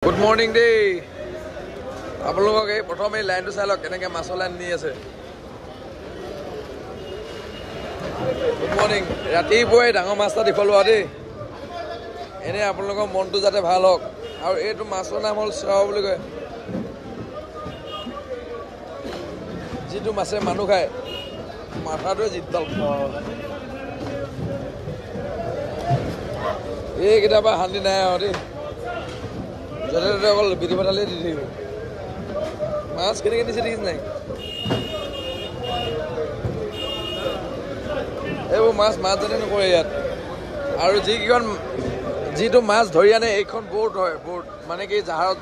Good morning day. Apollo ke prothome line to salok keneke masolan ni ase. Good morning. Rati boy dangor master dikholu ade. Ene apoloko mon to jate bhal hok. Aru etu masor naam hol saw boli koy. Jitu mase manu khai. Matha to jitdal. Ek eta ba handi nai ade. Jare all biri batale di mas kene kene series nai ebo mas jane nokore yat aru ji to mas dhori ane ekhon boat hoy boat mane ki jaharot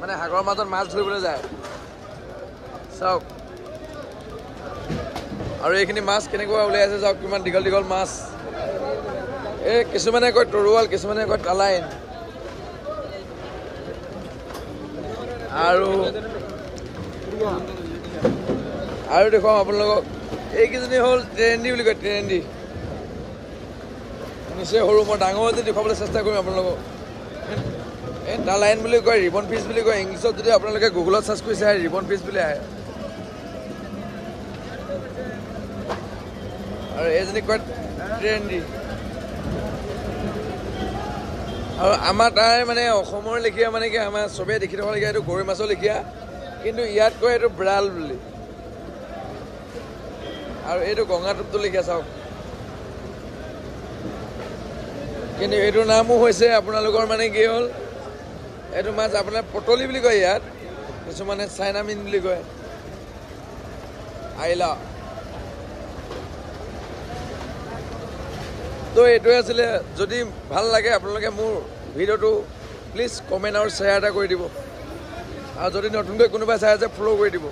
mane hagor mazor mas dhoribole jay sauk aru ekhini mas kene ko ulai ase sauk kiman digol mas e kisumane koi torual kisumane koi talain আৰু দেখো আপোনালোকক এইকেইজনী হ'ল ট্ৰেন্ডি বুলি কয় ট্ৰেন্ডি নিশ্চয় সৰু মই ডাঙৰ যদি দেখুৱাবলৈ চেষ্টা কৰিম আপোনালোকক এই টালাইন বুলি কয় ৰিবন ফিছ বুলি কয় ইংলিছত যদি আপোনালোকে গুগলত চাৰ্চ কৰি চাই ৰিবন ফিছ বুলি আহে আৰু এইজনী কয় ট্ৰেন্ডি আৰু আমাৰ তাৰ মানে অসমৰ লেখিয়া মানে কি আমাৰ সবে দেখি থকা লেখিয়া এইটো গৰৈ মাছৰ লেখিয়া কিন্তু ইয়াত কয় এইটো ব্ৰাল বুলি আৰু এইটো গংগাটোপটো লেখিয়া চাওক কিন্তু এইটো নামো হৈছে আপোনালোকৰ মানে কি হ'ল এইটো মাছ আপোনাৰ পটলি বুলি কয় ইয়াত কিছুমানে চাইনামিন বুলি কয় আইলা তো এইটোৱে আছিলে যদি ভাল লাগে আপোনালোকে মোৰ ভিডিঅ'টো প্লিজ কমেণ্ট আৰু শ্বেয়াৰ এটা কৰি দিব আৰু যদি নতুনকৈ কোনোবাই চাই আছে ফ'ল' কৰি দিব